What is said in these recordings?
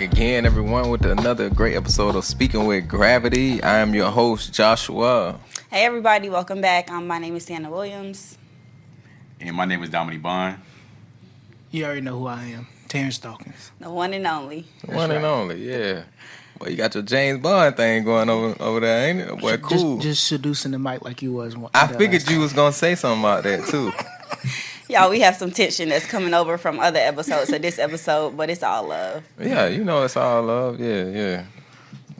again, everyone, with another great episode of Speaking with Gravity. I am your host, Joshua. Hey, everybody. Welcome back. My name is Sienna Williams. And my name is Dominique Bond. You already know who I am. Terrence Dawkins. The one and only. One and only, yeah. Well, you got your James Bond thing going over there, ain't it? Boy, cool. Just seducing the mic like you was. I figured you was going to say something about that, too. Y'all, we have some tension that's coming over from other episodes of this episode, but it's all love. Yeah, you know it's all love. Yeah.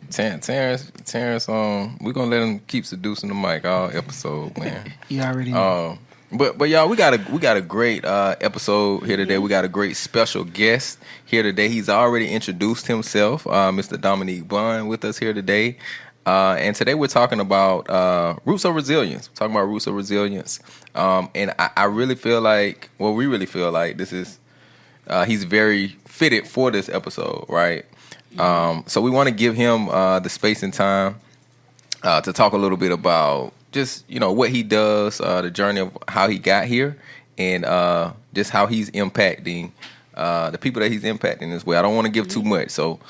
Terrence, we're going to let him keep seducing the mic all episode, man. You already know. But y'all, we got a great episode here today. We got a great special guest here today. He's already introduced himself, Mr. Dominique Bond, with us here today. And today we're talking about roots of resilience. We're talking about roots of resilience. And I really feel like, we really feel like this is, he's very fitted for this episode, right? So we want to give him the space and time to talk a little bit about just, what he does, the journey of how he got here, and just how he's impacting the people that he's impacting as well. I don't want to give too much, so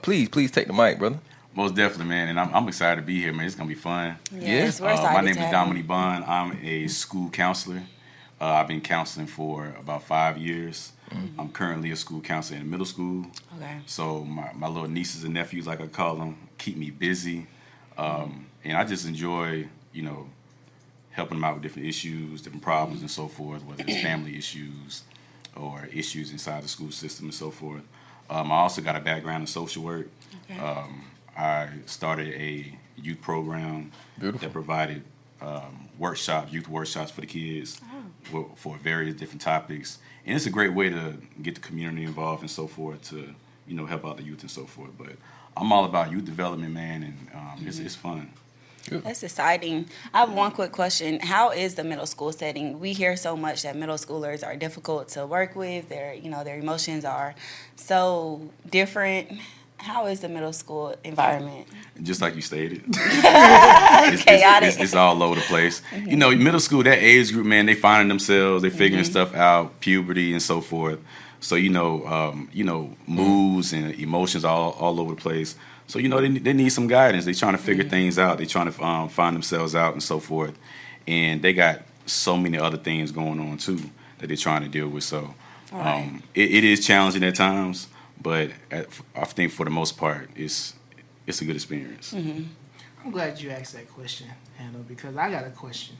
please take the mic, brother. Most definitely, man, and I'm excited to be here, man. It's gonna be fun. Yes, we're excited. My name is Dominique Bond. I'm a school counselor. I've been counseling for about 5 years. Mm-hmm. I'm currently a school counselor in middle school. Okay. So my little nieces and nephews, like I call them, keep me busy. And I just enjoy, helping them out with different issues, different problems, and so forth, whether it's family issues or issues inside the school system and so forth. I also got a background in social work. Okay. I started a youth program that provided youth workshops for the kids for various different topics. And it's a great way to get the community involved and so forth to, help out the youth and so forth. But I'm all about youth development, man, and it's fun. That's exciting. I have one quick question. How is the middle school setting? We hear so much that middle schoolers are difficult to work with. Their emotions are so different. How is the middle school environment? Just like you stated. It's all over the place. Mm-hmm. Middle school, that age group, man, they finding themselves, they figuring stuff out, puberty and so forth. So, moods and emotions all over the place. So, they need some guidance. They're trying to figure things out. They're trying to find themselves out and so forth. And they got so many other things going on, too, that they're trying to deal with. So, it is challenging at times, but I think for the most part, it's a good experience. Mm-hmm. I'm glad you asked that question, Hannah, because I got a question.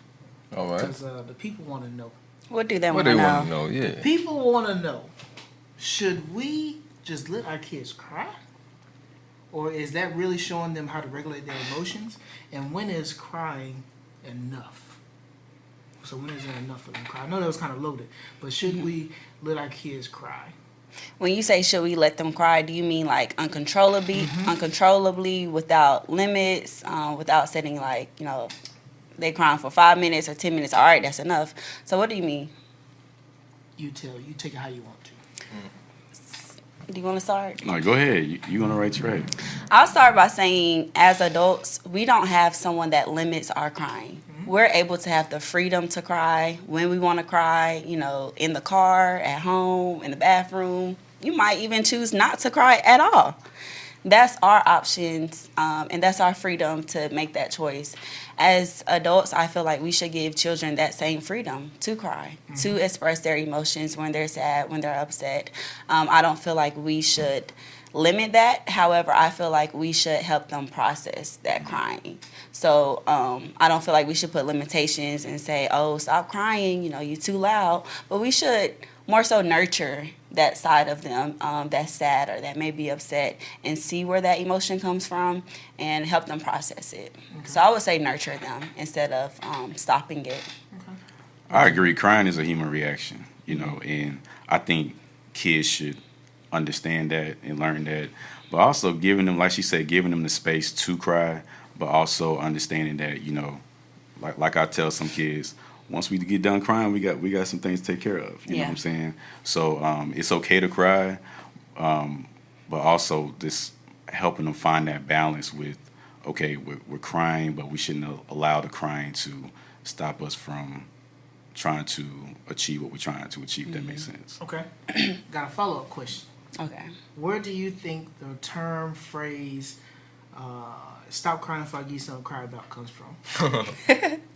All right. Because the people want to know. What do they want to know? Want to know, yeah. The people want to know, should we just let our kids cry? Or is that really showing them how to regulate their emotions? And when is crying enough? So when is it enough for them to cry? I know that was kind of loaded, but should we let our kids cry? When you say should we let them cry, do you mean like uncontrollably, without limits, without setting like, they crying for 5 minutes or 10 minutes, all right, that's enough. So what do you mean? You take it how you want to. Do you want to start? No, go ahead. You're on the right track. I'll start by saying, as adults, we don't have someone that limits our crying. Mm-hmm. We're able to have the freedom to cry when we want to cry, in the car, at home, in the bathroom. You might even choose not to cry at all. That's our options, and that's our freedom to make that choice. As adults, I feel like we should give children that same freedom to cry, to express their emotions when they're sad, when they're upset. I don't feel like we should limit that. However, I feel like we should help them process that crying. So I don't feel like we should put limitations and say, oh, stop crying, you're too loud. But we should more so nurture that side of them that's sad or that may be upset and see where that emotion comes from and help them process it. Okay. So I would say nurture them instead of stopping it. Okay. I agree. Crying is a human reaction, and I think kids should understand that and learn that. But also giving them, like she said, giving them the space to cry, but also understanding that, like I tell some kids, once we get done crying, we got some things to take care of. You know what I'm saying? So it's okay to cry, but also this helping them find that balance with, okay, we're crying, but we shouldn't allow the crying to stop us from trying to achieve what we're trying to achieve. If that makes sense. Okay. Got a follow-up question. Okay. Where do you think the term phrase "stop crying if I give you something to cry about" comes from?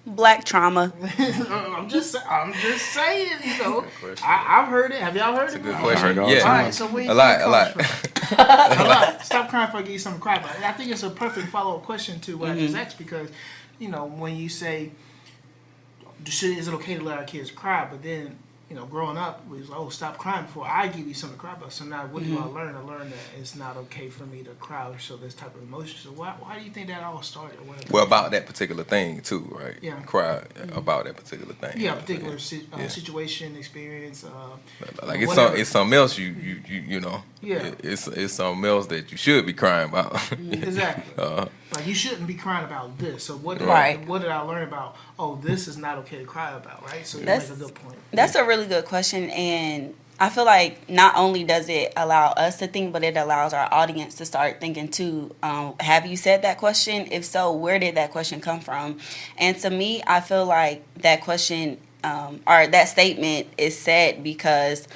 Black trauma. I'm just saying, you know. I've heard it. Have y'all heard it? It's a good I question. heard it all the Yeah, All time. right, so where a lot. a lot. Stop crying if I give you something to cry about. And I think it's a perfect follow-up question to what I just asked, because, you know, when you say, is it okay to let our kids cry? But then, you know, growing up, we was like, oh, stop crying before I give you something to cry about. So now what do I learn? I learned that it's not okay for me to cry or show this type of emotion. So why do you think that all started? Well, about that particular thing too, right? Yeah. Cry about that particular thing. Yeah, particular situation, experience. Like whatever. it's something else you know. Yeah. It's something else that you should be crying about. Exactly. Like, you shouldn't be crying about this. So what did I learn about? Oh, this is not okay to cry about, right? So you make a good point. That's a really good question, and I feel like not only does it allow us to think, but it allows our audience to start thinking too. Have you said that question? If so, where did that question come from? And to me, I feel like that question or that statement is said because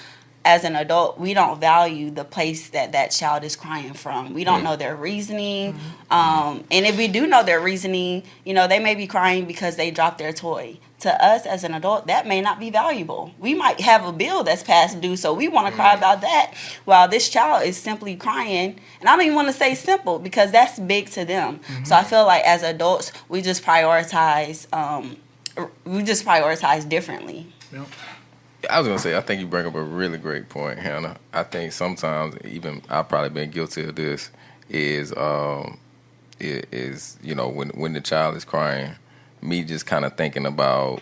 as an adult, we don't value the place that child is crying from. We don't know their reasoning. And if we do know their reasoning, you know, they may be crying because they dropped their toy. To us as an adult, that may not be valuable. We might have a bill that's past due, so we want to cry about that, while this child is simply crying. And I don't even want to say simple, because that's big to them. So I feel like as adults, we just prioritize differently. Yep. I was gonna say, I think you bring up a really great point, Hannah. I think sometimes, even I've probably been guilty of this, is you know, when the child is crying, me just kind of thinking about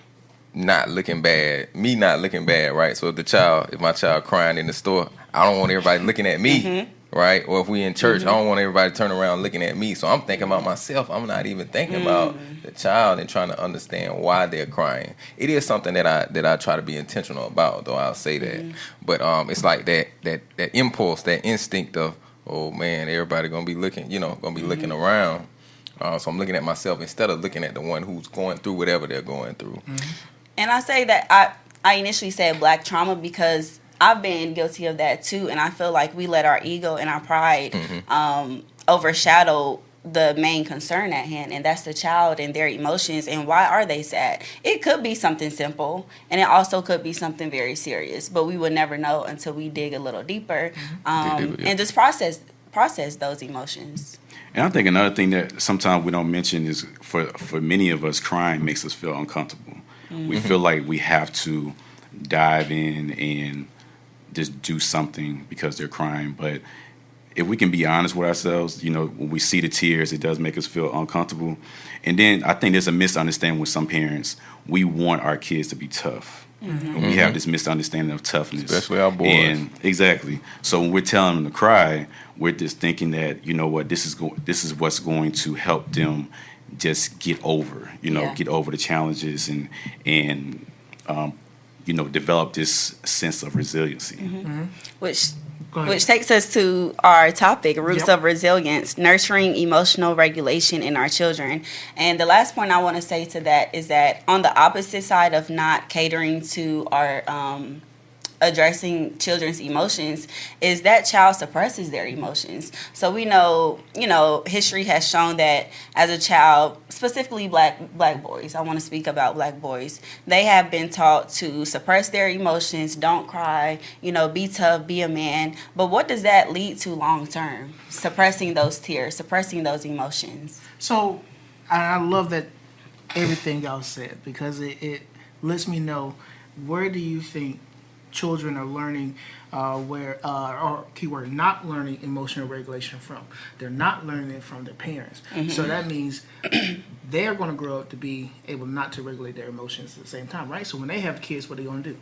not looking bad, right? So if my child crying in the store, I don't want everybody looking at me, right? Or if we in church, I don't want everybody turning around looking at me. So I'm thinking about myself. I'm not even thinking about the child and trying to understand why they're crying. It is something that I try to be intentional about, though I'll say that. But it's like that impulse, that instinct of, oh man, everybody gonna be looking, looking around. So I'm looking at myself instead of looking at the one who's going through whatever they're going through. And I say that I initially said black trauma because I've been guilty of that too, and I feel like we let our ego and our pride overshadow the main concern at hand, and that's the child and their emotions and why are they sad. It could be something simple, and it also could be something very serious, but we would never know until we dig a little deeper, and just process those emotions. And I think another thing that sometimes we don't mention is for many of us, crying makes us feel uncomfortable. We feel like we have to dive in and just do something because they're crying. But if we can be honest with ourselves, you know, when we see the tears, it does make us feel uncomfortable. And then I think there's a misunderstanding with some parents. We want our kids to be tough. We have this misunderstanding of toughness. Especially our boys. And exactly. So when we're telling them to cry, we're just thinking that, you know what, this is what's going to help them just get over the challenges and develop this sense of resiliency. Which takes us to our topic, roots of resilience, nurturing emotional regulation in our children. And the last point I want to say to that is that on the opposite side of not catering to our addressing children's emotions is that child suppresses their emotions. So we know, history has shown that as a child, specifically black boys, I want to speak about black boys, they have been taught to suppress their emotions, don't cry, be tough, be a man. But what does that lead to long term? Suppressing those tears, suppressing those emotions. So I love that everything y'all said, because it lets me know, where do you think children are learning or keyword not learning emotional regulation from? They're not learning it from their parents. So that means they're going to grow up to be able not to regulate their emotions at the same time, right? So when they have kids, what are they going to do?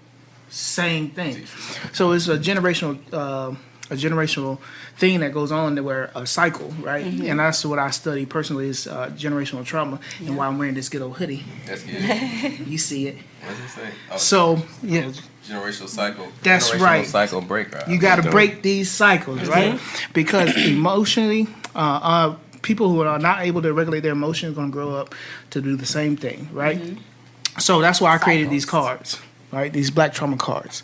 Same thing. So it's a generational thing that goes on, where a cycle, right? And that's what I study personally, is generational trauma, and why I'm wearing this good old hoodie. That's good. You see it. What does it say? Oh, So, yeah. Generational cycle. That's generational right. Cycle breaker. You got to break these cycles, right? Because emotionally, people who are not able to regulate their emotions are going to grow up to do the same thing, right? So that's why I created these cards, right? These black trauma cards.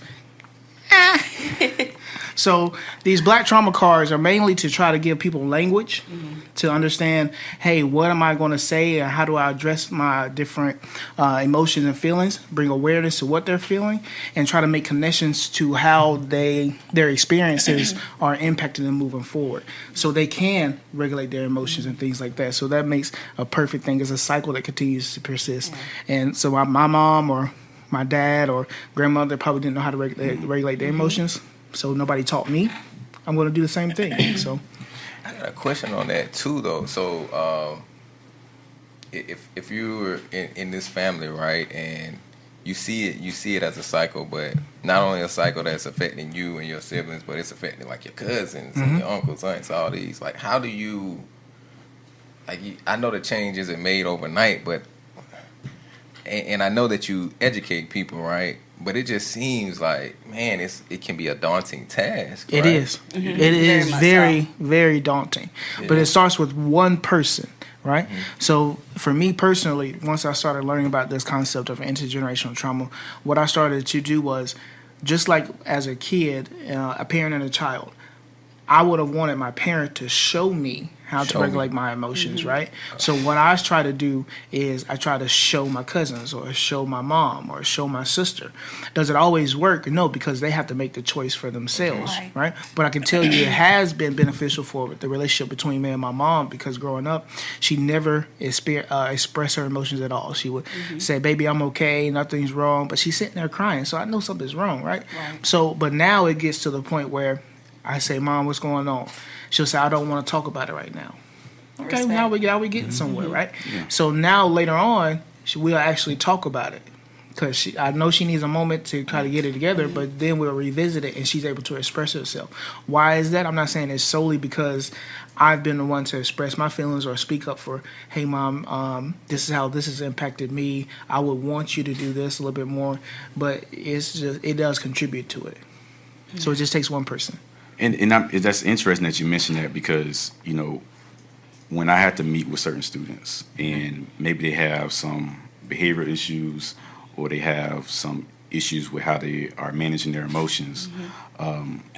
So these black trauma cards are mainly to try to give people language to understand, hey, what am I going to say and how do I address my different emotions and feelings, bring awareness to what they're feeling, and try to make connections to how their experiences are impacting them moving forward so they can regulate their emotions and things like that. So that makes a perfect thing. It's a cycle that continues to persist. And so my mom or my dad or grandmother probably didn't know how to regulate their emotions, so nobody taught me. I'm going to do the same thing. So I got a question on that too, though. So, if you were in this family, right, and you see it as a cycle, but not only a cycle that's affecting you and your siblings, but it's affecting like your cousins and your uncles, aunts, all these. Like, how do you? Like, I know the change isn't made overnight, but and I know that you educate people, right? But it just seems like, man, it can be a daunting task. It right? is. It is very, very daunting. Yeah. But it starts with one person, right? So for me personally, once I started learning about this concept of intergenerational trauma, what I started to do was, just like as a kid, a parent and a child, I would have wanted my parent to show me how to regulate my emotions, right? So what I try to do is I try to show my cousins or show my mom or show my sister. Does it always work? No, because they have to make the choice for themselves, right? But I can tell you it has been beneficial for the relationship between me and my mom, because growing up, she never expressed her emotions at all. She would say, baby, I'm okay, nothing's wrong, but she's sitting there crying, so I know something's wrong, right? So, but now it gets to the point where I say, Mom, what's going on? She'll say, I don't want to talk about it right now. Okay, Respect. Now we getting somewhere, right? Yeah. So now later on, we'll actually talk about it, because I know she needs a moment to try to get it together, but then we'll revisit it and she's able to express herself. Why is that? I'm not saying it's solely because I've been the one to express my feelings or speak up for, hey, Mom, this is how this has impacted me. I would want you to do this a little bit more, but it does contribute to it. So it just takes one person. And that's interesting that you mentioned that, because, you know, when I had to meet with certain students and maybe they have some behavioral issues or they have some issues with how they are managing their emotions,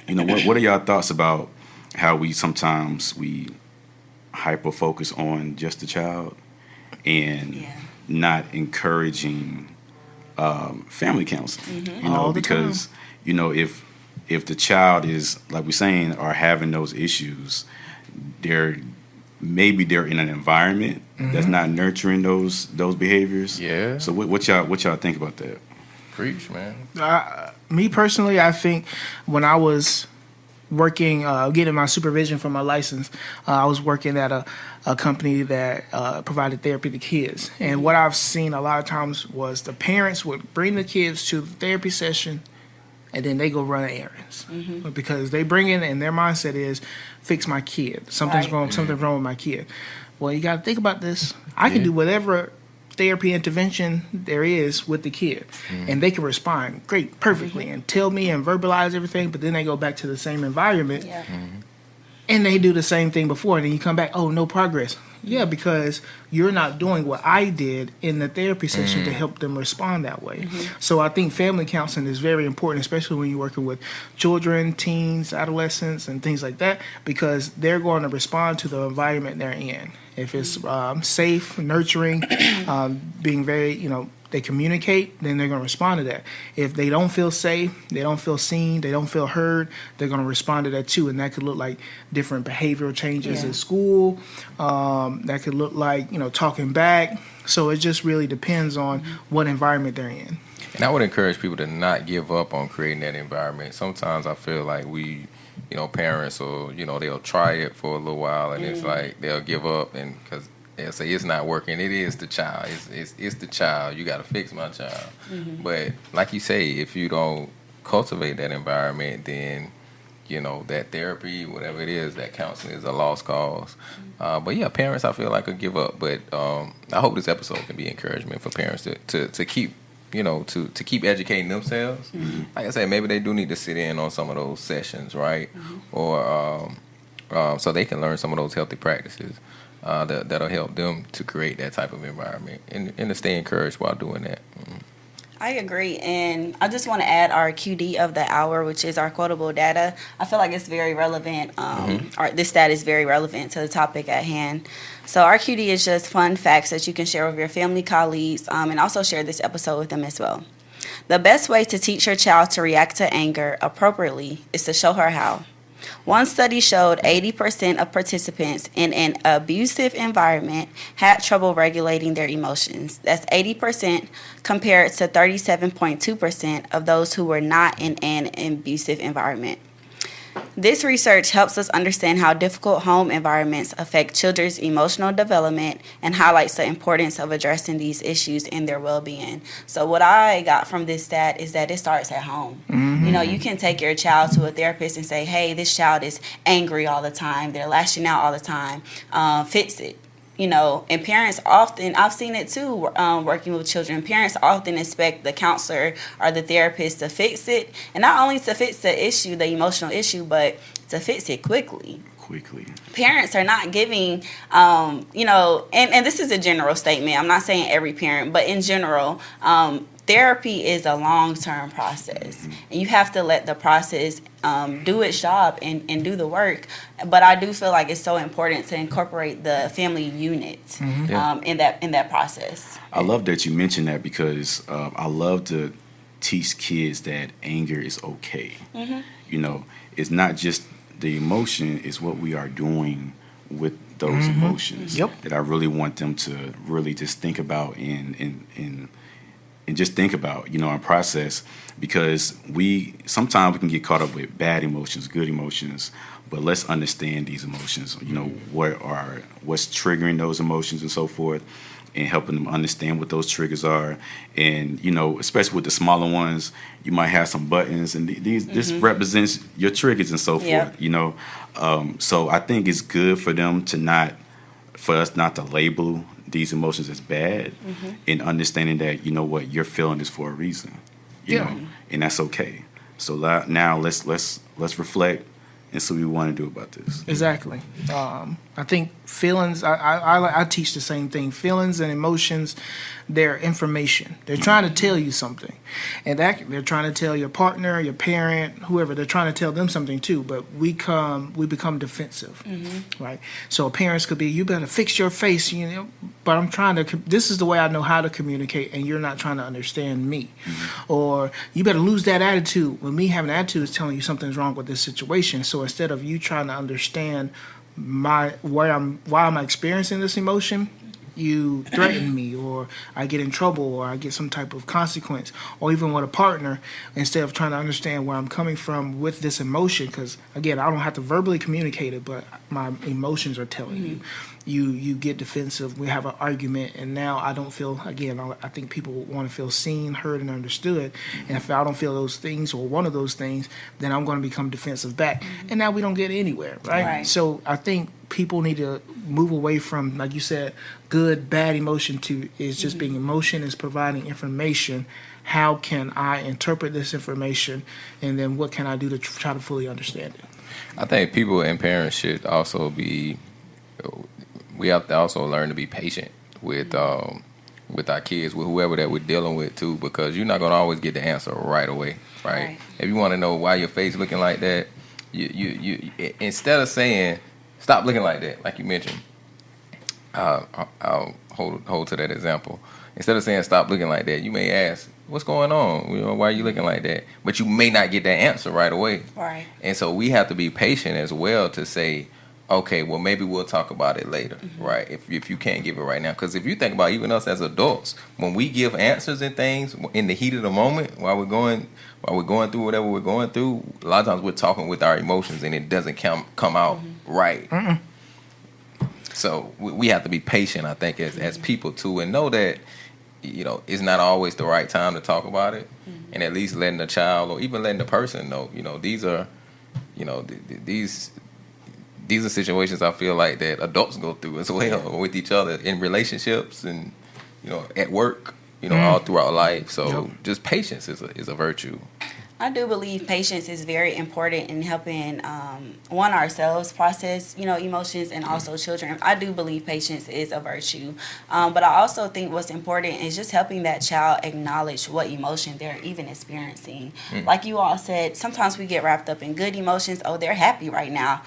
you know, what are y'all thoughts about how we sometimes hyper focus on just the child and not encouraging family counseling? You know, because, you know, if the child is, like we're saying, are having those issues, maybe they're in an environment that's not nurturing those behaviors. Yeah. So what y'all think about that? Preach, man. Me personally, I think when I was working, getting my supervision for my license, I was working at a company that provided therapy to kids. And what I've seen a lot of times was the parents would bring the kids to the therapy session, and then they go run errands because they bring in, and their mindset is, fix my kid. Something's wrong with my kid. Well, you got to think about this. I can do whatever therapy intervention there is with the kid, and they can respond great, perfectly, and tell me and verbalize everything. But then they go back to the same environment, and they do the same thing before, and then you come back, oh, no progress. Yeah, because you're not doing what I did in the therapy session to help them respond that way. So I think family counseling is very important, especially when you're working with children, teens, adolescents, and things like that, because they're going to respond to the environment they're in. If it's safe, nurturing, being very, they communicate, then they're going to respond to that. If they don't feel safe, they don't feel seen, they don't feel heard, they're going to respond to that too. And that could look like different behavioral changes in school. That could look like, talking back. So it just really depends on what environment they're in. And I would encourage people to not give up on creating that environment. Sometimes I feel like parents or, they'll try it for a little while and it's like they'll give up, and because they'll say it's not working. It is the child. It's the child. You got to fix my child. But like you say, if you don't cultivate that environment, then that therapy, whatever it is, that counseling is a lost cause. But yeah, parents, I feel like could give up. But I hope this episode can be encouragement for parents to keep to keep educating themselves. Like I said, maybe they do need to sit in on some of those sessions, right? Or so they can learn some of those healthy practices. That'll help them to create that type of environment and to stay encouraged while doing that. I agree, and I just want to add our QD of the hour, which is our quotable data. I feel like it's very relevant. Or this stat is very relevant to the topic at hand. So our QD is just fun facts that you can share with your family, colleagues, and also share this episode with them as well. The best way to teach your child to react to anger appropriately is to show her how. One study showed 80% of participants in an abusive environment had trouble regulating their emotions. That's 80% compared to 37.2% of those who were not in an abusive environment. This research helps us understand how difficult home environments affect children's emotional development and highlights the importance of addressing these issues in their well-being. So what I got from this stat is that it starts at home. Mm-hmm. You know, you can take your child to a therapist and say, hey, this child is angry all the time. They're lashing out all the time. Fix it. You know, and parents often, I've seen it too, working with children, parents often expect the counselor or the therapist to fix it. And not only to fix the issue, the emotional issue, but to fix it quickly. Parents are not giving, you know, and this is a general statement. I'm not saying every parent, but in general, therapy is a long-term process. And you have to let the process do its job and do the work. But I do feel like it's so important to incorporate the family unit in that process. I love that you mentioned that because I love to teach kids that anger is okay. You know, it's not just the emotion, it's what we are doing with those emotions that I really want them to really just think about and just think about, you know, and process, because sometimes we can get caught up with bad emotions, good emotions, but let's understand these emotions, you know, what's triggering those emotions and so forth, and helping them understand what those triggers are. And, you know, especially with the smaller ones, you might have some buttons, and this represents your triggers and so forth, you know. So I think it's good for us not to label these emotions as bad, and understanding that, you know what, you're feeling this for a reason, you know, and that's okay. So now let's reflect and see what we want to do about this. Exactly. I think feelings, I teach the same thing. Feelings and emotions, they're information. They're trying to tell you something. And they're trying to tell your partner, your parent, whoever. They're trying to tell them something too. But we become defensive, right? So parents could be, you better fix your face, you know. But I'm trying to, this is the way I know how to communicate, and you're not trying to understand me. Or you better lose that attitude. When me having an attitude is telling you something's wrong with this situation. So instead of you trying to understand why I'm experiencing this emotion, you threaten me, or I get in trouble, or I get some type of consequence, or even with a partner, instead of trying to understand where I'm coming from with this emotion, because again, I don't have to verbally communicate it, but my emotions are telling you. You get defensive, we have an argument, and now I don't feel, again, I think people want to feel seen, heard, and understood, and if I don't feel those things, or one of those things, then I'm going to become defensive back, and now we don't get anywhere, right? So I think people need to move away from, like you said, good, bad emotion to is just being emotion, is providing information. How can I interpret this information, and then what can I do to try to fully understand it? I think people and parents should also we have to also learn to be patient with our kids, with whoever that we're dealing with too, because you're not going to always get the answer right away, right? If you want to know why your face looking like that, you instead of saying stop looking like that, like you mentioned, I'll hold to that example. Instead of saying stop looking like that, you may ask, what's going on? You know, why are you looking like that? But you may not get that answer right away. Right. And so we have to be patient as well to say, okay, well, maybe we'll talk about it later, right? If you can't give it right now. Because if you think about even us as adults, when we give answers and things in the heat of the moment, while we're going through whatever we're going through, a lot of times we're talking with our emotions and it doesn't come out right. So we have to be patient, I think, as people too, and know that, you know, it's not always the right time to talk about it, and at least letting the child or even letting the person know, you know, these are, you know, these are situations I feel like that adults go through as well with each other in relationships and, you know, at work, you know, all throughout life. So just patience is a virtue. I do believe patience is very important in helping one ourselves process, emotions, and also children. I do believe patience is a virtue, but I also think what's important is just helping that child acknowledge what emotion they're even experiencing. Like you all said, sometimes we get wrapped up in good emotions. Oh, they're happy right now.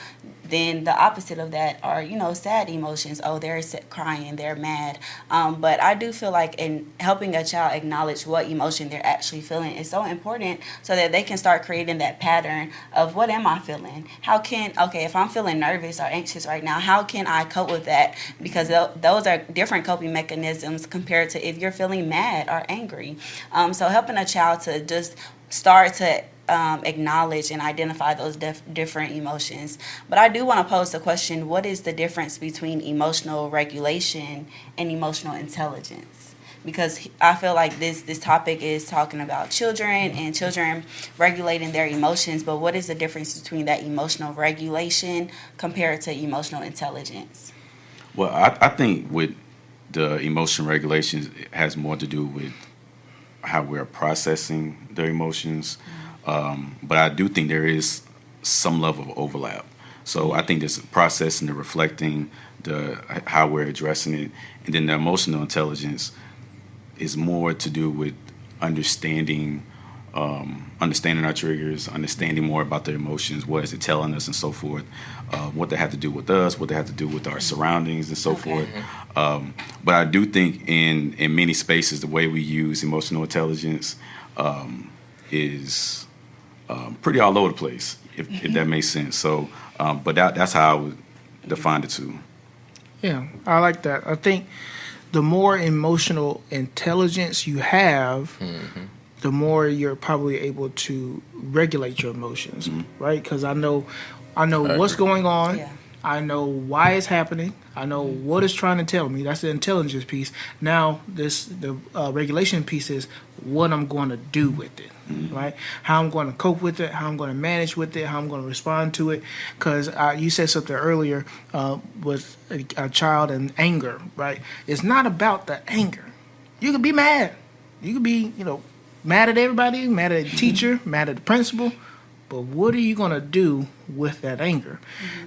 Then the opposite of that are, sad emotions. Oh, they're crying, they're mad. But I do feel like in helping a child acknowledge what emotion they're actually feeling is so important so that they can start creating that pattern of what am I feeling? If I'm feeling nervous or anxious right now, how can I cope with that? Because those are different coping mechanisms compared to if you're feeling mad or angry. So helping a child to just start to acknowledge and identify those different emotions. But I do want to pose the question, what is the difference between emotional regulation and emotional intelligence? Because I feel like this topic is talking about children and children regulating their emotions, but what is the difference between that emotional regulation compared to emotional intelligence? Well, I think with the emotion regulations, it has more to do with how we're processing their emotions. But I do think there is some level of overlap. So I think there's processing, the reflecting, how we're addressing it, and then the emotional intelligence is more to do with understanding our triggers, understanding more about their emotions, what is it telling us, and so forth. What they have to do with us, what they have to do with our surroundings, and so forth. But I do think in many spaces, the way we use emotional intelligence is pretty all over the place, if that makes sense. So, but that's how I would define the two. Yeah, I like that. I think the more emotional intelligence you have, the more you're probably able to regulate your emotions, right? Because I know what's going on. Yeah. I know why it's happening. I know what it's trying to tell me. That's the intelligence piece. Now, the regulation piece is what I'm going to do with it, right? How I'm going to cope with it, how I'm going to manage with it, how I'm going to respond to it. Because you said something earlier with a child and anger, right? It's not about the anger. You can be mad. You can be, mad at everybody, mad at the teacher, mad at the principal. But what are you going to do with that anger?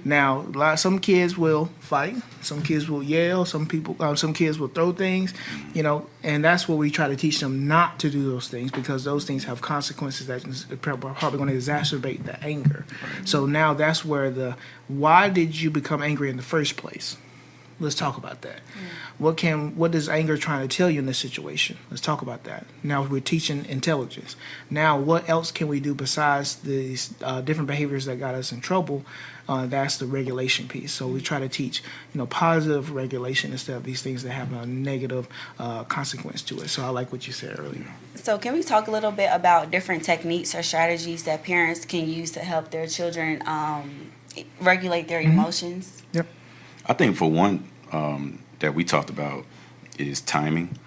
Now, some kids will fight. Some kids will yell. Some kids will throw things, and that's what we try to teach them not to do those things because those things have consequences that are probably going to exacerbate the anger. So now that's where why did you become angry in the first place? Let's talk about that. What is anger trying to tell you in this situation? Let's talk about that. Now we're teaching intelligence. Now what else can we do besides these different behaviors that got us in trouble? That's the regulation piece. So we try to teach, positive regulation instead of these things that have a negative consequence to it. So I like what you said earlier. So can we talk a little bit about different techniques or strategies that parents can use to help their children regulate their emotions? Yep. I think for one that we talked about is timing.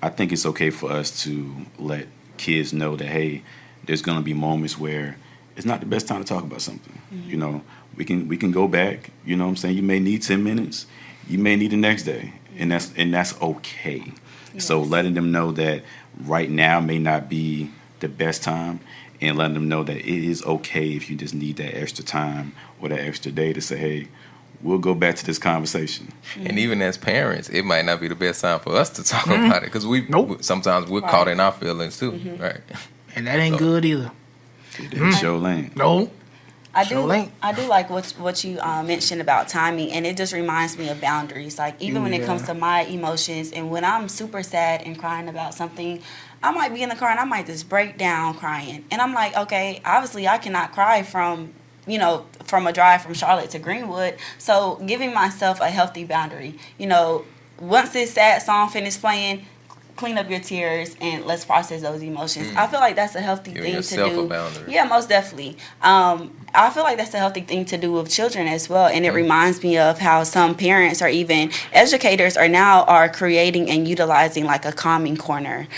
I think it's okay for us to let kids know that, hey, there's going to be moments where it's not the best time to talk about something. We can go back. You know what I'm saying? You may need 10 minutes. You may need the next day, and that's okay. Yes. So letting them know that right now may not be the best time, and letting them know that it is okay if you just need that extra time or that extra day to say, hey, we'll go back to this conversation. And even as parents, it might not be the best time for us to talk about it because sometimes we're caught in our feelings too, right? And that ain't good either. Show lane. No. I do like what you mentioned about timing, and it just reminds me of boundaries. Like even when it comes to my emotions, and when I'm super sad and crying about something, I might be in the car and I might just break down crying, and I'm like, okay, obviously I cannot cry from a drive from Charlotte to Greenwood. So giving myself a healthy boundary. Once this sad song finished playing, clean up your tears and let's process those emotions. I feel like that's a healthy thing to do. A boundary. Yeah, most definitely. I feel like that's a healthy thing to do with children as well. And it reminds me of how some parents or even educators are creating and utilizing like a calming corner.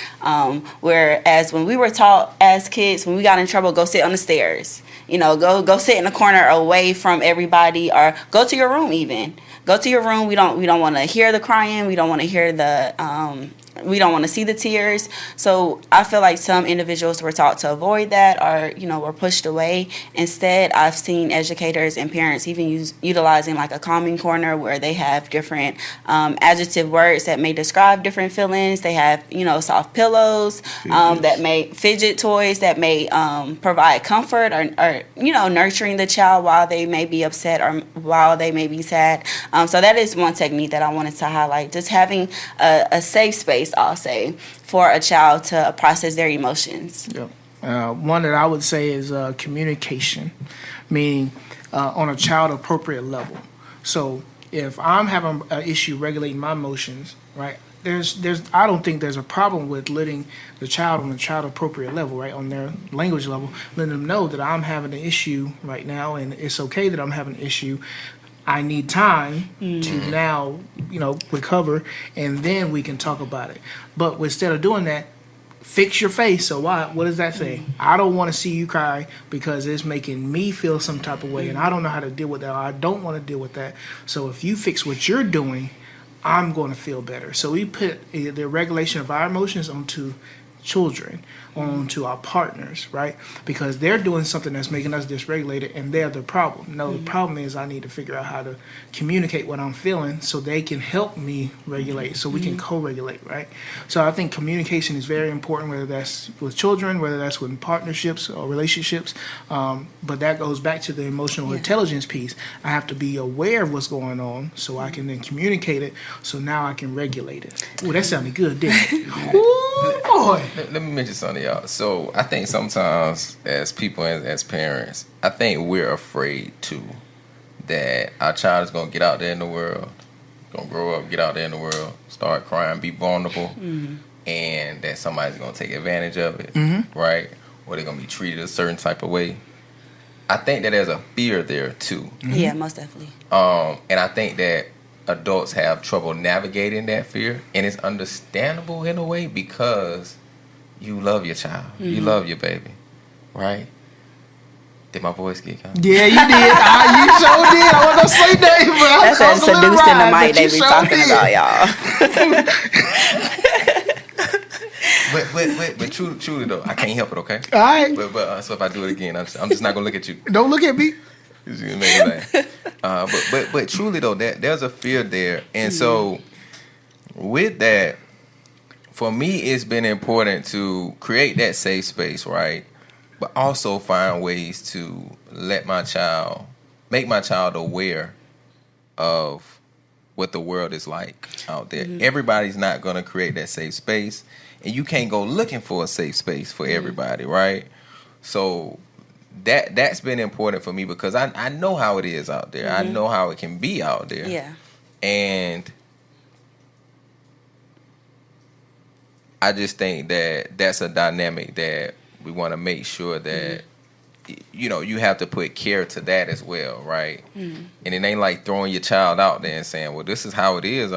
Whereas when we were taught as kids, when we got in trouble, go sit on the stairs. Go sit in a corner away from everybody, or go to your room even. Go to your room. We don't want to hear the crying. We don't want to hear the we don't want to see the tears. So I feel like some individuals were taught to avoid that, or were pushed away. Instead, I've seen educators and parents even utilizing like a calming corner where they have different adjective words that may describe different feelings. They have soft pillows, that may fidget toys that may provide comfort, or nurturing the child while they may be upset or while they may be sad. So that is one technique that I wanted to highlight. Just having a safe space, I'll say, for a child to process their emotions. Yeah. One that I would say is communication, meaning on a child appropriate level. So if I'm having an issue regulating my emotions, right? I don't think there's a problem with letting the child on a child appropriate level, right, on their language level, letting them know that I'm having an issue right now, and it's okay that I'm having an issue. I need time to now, recover, and then we can talk about it. But instead of doing that, fix your face. So what does that say? I don't want to see you cry because it's making me feel some type of way, and I don't know how to deal with that, or I don't want to deal with that. So if you fix what you're doing, I'm going to feel better. So we put the regulation of our emotions onto children, onto our partners, right? Because they're doing something that's making us dysregulated, and they're the problem. No, the problem is I need to figure out how to communicate what I'm feeling so they can help me regulate, so we can co-regulate, right? So I think communication is very important, whether that's with children, whether that's with partnerships or relationships. But that goes back to the emotional intelligence piece. I have to be aware of what's going on so I can then communicate it, so now I can regulate it. Ooh, that sounded good, didn't it? Ooh, boy. Let me mention something, y'all. So I think sometimes as people, as parents, I think we're afraid too that our child is going to get out there in the world, going to grow up, get out there in the world, start crying, be vulnerable, and that somebody's going to take advantage of it, right? Or they're going to be treated a certain type of way. I think that there's a fear there too. Yeah, most definitely. And I think that adults have trouble navigating that fear, and it's understandable in a way because you love your child, you love your baby, right? Did my voice get kind of... Yeah, you did. You sure did. I wasn't gonna say that, but that's that seducing the mic they be talking about, y'all. but truly though, I can't help it. Okay. All right. But so if I do it again, I'm just not gonna look at you. Don't look at me. It's gonna make me laugh. But truly though, there's a fear there, and so with that, for me, it's been important to create that safe space, right? But also find ways to make my child aware of what the world is like out there. Everybody's not going to create that safe space, and you can't go looking for a safe space for everybody, right? So that's been important for me because I know how it is out there. I know how it can be out there. Yeah. And I just think that that's a dynamic that we want to make sure that, you have to put care to that as well, right? And it ain't like throwing your child out there and saying, well, this is how it is.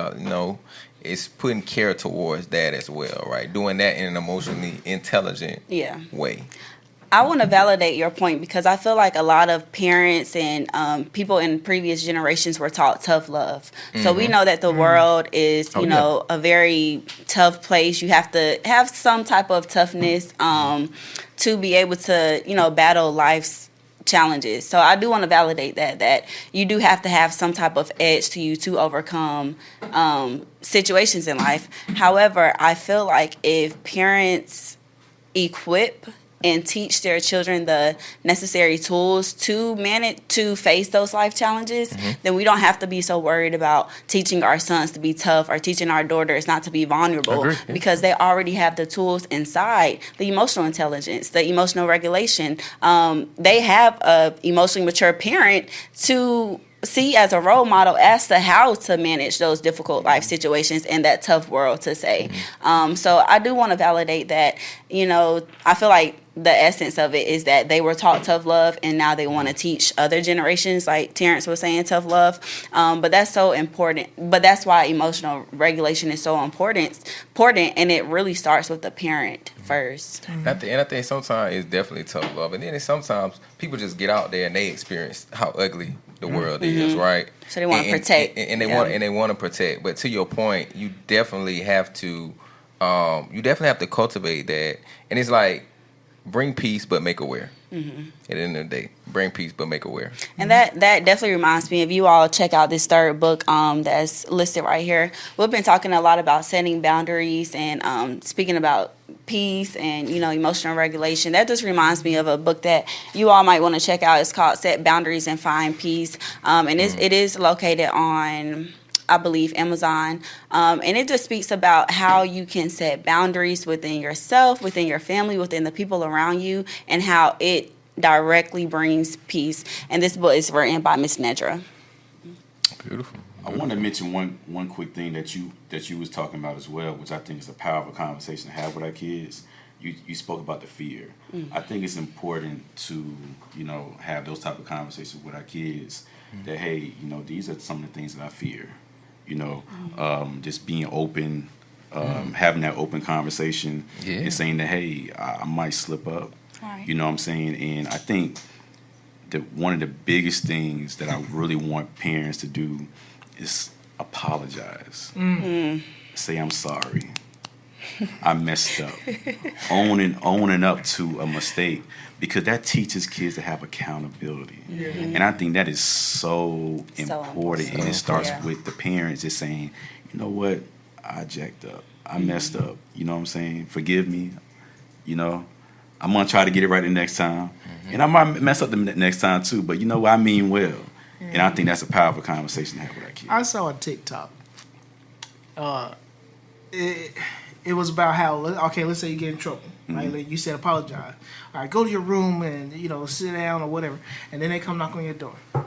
It's putting care towards that as well, right? Doing that in an emotionally intelligent way. I want to validate your point because I feel like a lot of parents and people in previous generations were taught tough love. So we know that the world is, a very tough place. You have to have some type of toughness to be able to, battle life's challenges. So I do want to validate that you do have to have some type of edge to you to overcome situations in life. However, I feel like if parents equip and teach their children the necessary tools to face those life challenges, then we don't have to be so worried about teaching our sons to be tough or teaching our daughters not to be vulnerable because they already have the tools inside, the emotional intelligence, the emotional regulation. They have a emotionally mature parent to see as a role model as to how to manage those difficult life situations in that tough world, to say. So I do want to validate that, I feel like the essence of it is that they were taught tough love and now they want to teach other generations, like Terrence was saying, tough love. But that's so important. But that's why emotional regulation is so important, and it really starts with the parent first. And I think sometimes it's definitely tough love. And then sometimes people just get out there and they experience how ugly the world is, right? So they want to protect. And they want to protect. But to your point, you definitely have to you definitely have to cultivate that. And it's like, bring peace but make aware. At the end of the day, bring peace but make aware. And that definitely reminds me, if you all check out this third book that's listed right here, we've been talking a lot about setting boundaries and speaking about peace and emotional regulation. That just reminds me of a book that you all might want to check out. It's called Set Boundaries and Find Peace, and it is located on, I believe, Amazon. And it just speaks about how you can set boundaries within yourself, within your family, within the people around you, and how it directly brings peace. And this book is written by Miss Nedra. Beautiful. I want to mention one quick thing that you was talking about as well, which I think is a powerful conversation to have with our kids. You spoke about the fear. I think it's important to have those type of conversations with our kids. That hey, these are some of the things that I fear. Just being open, having that open conversation, and saying that hey, I might slip up. Right. You know what I'm saying? And I think that one of the biggest things that I really want parents to do is apologize. Say I'm sorry. I messed up. Owning up to a mistake, because that teaches kids to have accountability. And I think that is so important. And it starts with the parents just saying, you know what, I jacked up. I messed up. You know what I'm saying? Forgive me. I'm going to try to get it right the next time. And I might mess up the next time too, but I mean well. And I think that's a powerful conversation to have with our kids. I saw a TikTok. It was about how, let's say you get in trouble, right? Like you said apologize. All right, go to your room and, sit down or whatever. And then they come knock on your door. I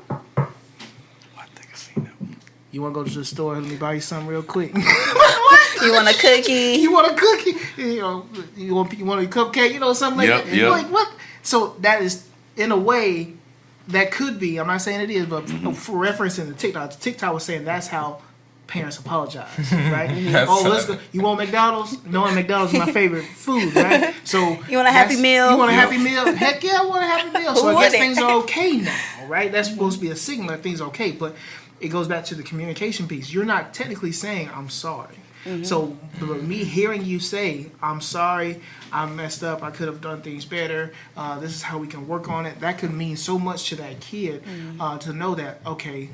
think I've seen that one. You want to go to the store? Let me buy you something real quick. You want a cookie? You want a cookie? You want a cupcake? Something like that. Yep. Like what? So that is, in a way, that could be. I'm not saying it is, but for reference in the TikTok was saying that's how parents apologize, right? Let's go. You want McDonald's? No, McDonald's is my favorite food, right? So you want a Happy Meal? You want a Happy Meal? Heck yeah, I want a Happy Meal. So I guess wouldn't? things are okay now, right? That's supposed to be a signal that things are okay, but it goes back to the communication piece. You're not technically saying I'm sorry. So me hearing you say I'm sorry, I messed up, I could have done things better, this is how we can work on it, that could mean so much to that kid to know that, okay,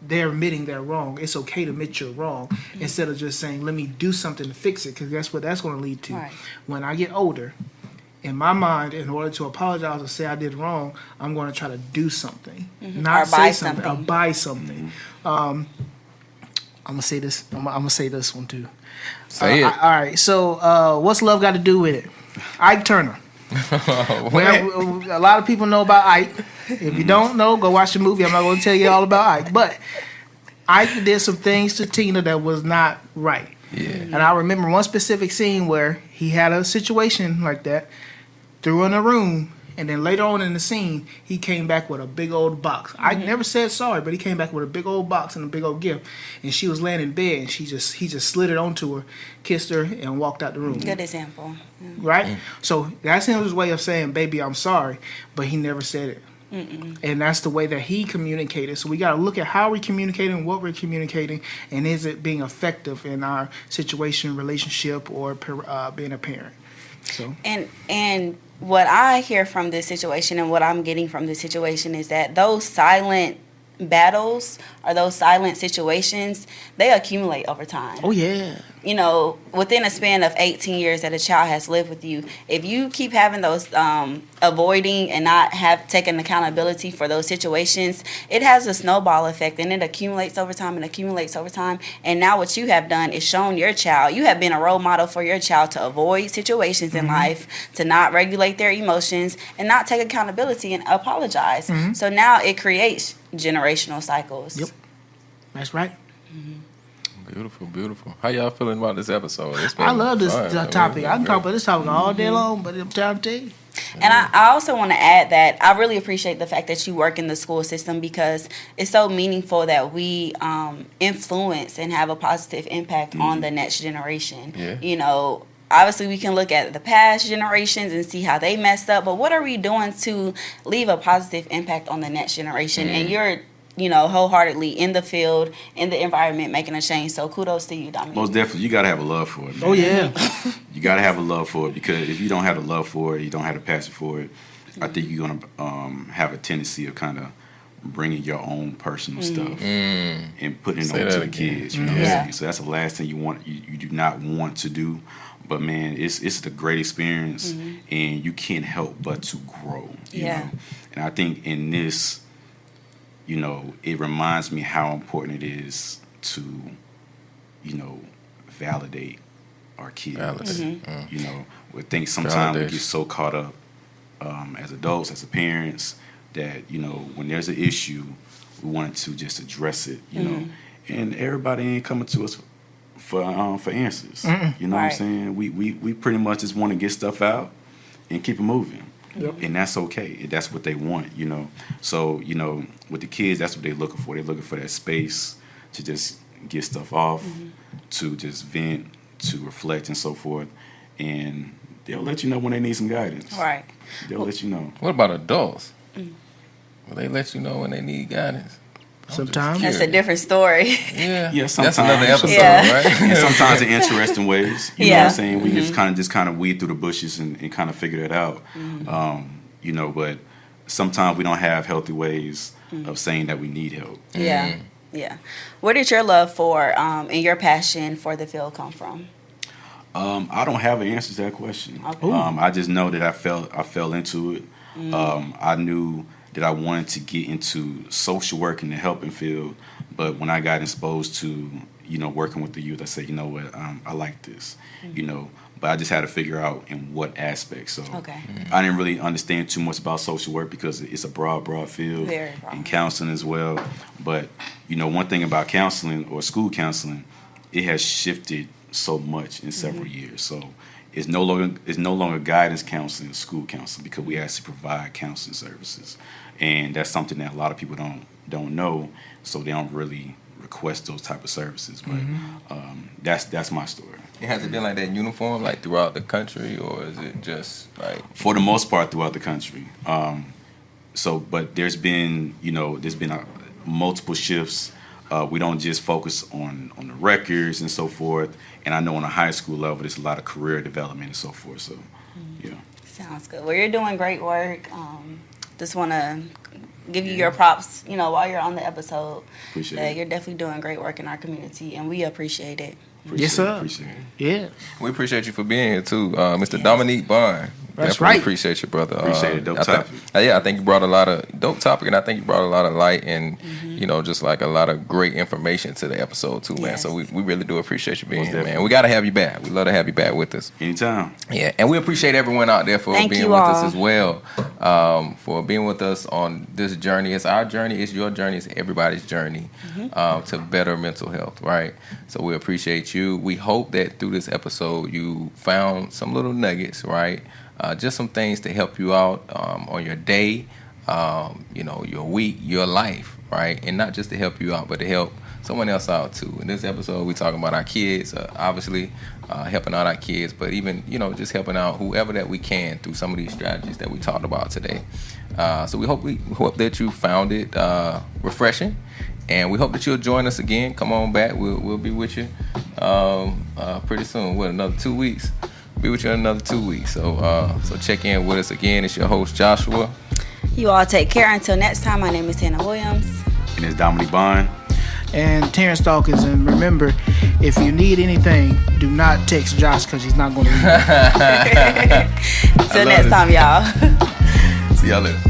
they're admitting they're wrong. It's okay to admit you're wrong instead of just saying, let me do something to fix it, because that's what that's going to lead to. Right. When I get older, in my mind, in order to apologize or say I did wrong, I'm going to try to do something. Not Or say buy something. Or something. buy something. I'm going to say this. I'm going to say this one too. Say it. All right. So what's love got to do with it? Ike Turner. Well, a lot of people know about Ike. If you don't know, go watch the movie. I'm not going to tell you all about Ike. But Ike did some things to Tina that was not right. Yeah. And I remember one specific scene where he had a situation like that, threw her in a room, and then later on in the scene, he came back with a big old box. I never said sorry, but he came back with a big old box and a big old gift. And she was laying in bed, and he just slid it onto her, kissed her, and walked out the room. Good example. Right? So that's his way of saying, baby, I'm sorry, but he never said it. And that's the way that he communicated. So we got to look at how we're communicating, what we're communicating, and is it being effective in our situation, relationship, or being a parent. So And what I hear from this situation and what I'm getting from this situation is that those silent battles or those silent situations, they accumulate over time. oh yeah. Within a span of 18 years that a child has lived with you, if you keep having those avoiding and not taking accountability for those situations, it has a snowball effect and it accumulates over time and accumulates over time. And now what you have done is shown your child, you have been a role model for your child to avoid situations in life, to not regulate their emotions and not take accountability and apologize. So now it creates generational cycles. Yep. That's right. Beautiful, beautiful. How y'all feeling about this episode? I love this topic. I can talk about this topic all day long, but I'm trying to tell you. And I also want to add that I really appreciate the fact that you work in the school system, because it's so meaningful that we influence and have a positive impact on the next generation. Yeah. Obviously we can look at the past generations and see how they messed up, but what are we doing to leave a positive impact on the next generation? And you're wholeheartedly in the field, in the environment, making a change. So kudos to you, Dominique. Most definitely, you gotta have a love for it, man. Oh yeah. You gotta have a love for it, because if you don't have a love for it, you don't have a passion for it, I think you're gonna have a tendency of kind of bringing your own personal stuff and putting it on to the kids. You know what I'm saying? So that's the last thing you want. You do not want to do. But man, it's the great experience, and you can't help but to grow. You know? And I think in this, it reminds me how important it is to, validate our kids. We think sometimes we get so caught up as adults, as parents, that when there's an issue, we wanted to just address it. And everybody ain't coming to us for answers. You know what I'm saying? We pretty much just want to get stuff out and keep it moving. Yep. And that's okay. That's what they want, So, with the kids, that's what they're looking for. They're looking for that space to just get stuff off, to just vent, to reflect and so forth. And they'll let you know when they need some guidance. Right. They'll let you know. What about adults? Will they let you know when they need guidance? Sometimes. That's a different story. Yeah, sometimes. That's another episode, right? And sometimes in interesting ways. You know what I'm saying? We just kind of weed through the bushes and kind of figure it out. But sometimes we don't have healthy ways of saying that we need help. Yeah. Where did your love for and your passion for the field come from? I don't have an answer to that question. Okay. I just know that I fell into it. I knew that I wanted to get into social work in the helping field, but when I got exposed to, working with the youth, I said, you know what, I like this, but I just had to figure out in what aspect. So I didn't really understand too much about social work because it's a broad field, very broad. And counseling as well. But, one thing about counseling or school counseling, it has shifted so much in several years. So it's no longer guidance counseling or school counseling, because we actually provide counseling services. And that's something that a lot of people don't know, so they don't really request those type of services. But that's my story. And has it been like that uniform, like throughout the country, or is it just like for the most part throughout the country? But there's been multiple shifts. We don't just focus on the records and so forth. And I know on a high school level, there's a lot of career development and so forth. So, Sounds good. Well, you're doing great work. Just want to give you your props, while you're on the episode. Appreciate it. You're definitely doing great work in our community, and we appreciate it. Yes, sir. Appreciate it. Yeah. We appreciate you for being here too, Mr. Dominique Bond. That's Definitely right. Appreciate you, brother. Appreciate it. Dope topic. I think you brought a lot of dope topic, and I think you brought a lot of light and just like a lot of great information to the episode too, man. Yes. So we really do appreciate you being Most here, man. definitely. We gotta have you back. We love to have you back with us. Anytime. Yeah, and we appreciate everyone out there for Thank being you with all. us as well, for being with us on this journey. It's our journey, it's your journey, it's everybody's journey to better mental health, right? So we appreciate you. We hope that through this episode you found some little nuggets, right? Just some things to help you out on your day, your week, your life, right? And not just to help you out, but to help someone else out too. In this episode, we're talking about our kids, obviously helping out our kids, but even, just helping out whoever that we can through some of these strategies that we talked about today. So we hope that you found it refreshing, and we hope that you'll join us again. Come on back. We'll be with you pretty soon. Another 2 weeks? Be with you in another 2 weeks. So check in with us again. It's your host, Joshua. You all take care. Until next time, my name is Hannah Williams. And it's Dominique Bond. And Terrence Dawkins. And remember, if you need anything, do not text Josh because he's not going to read it. Until next time, y'all. See y'all later.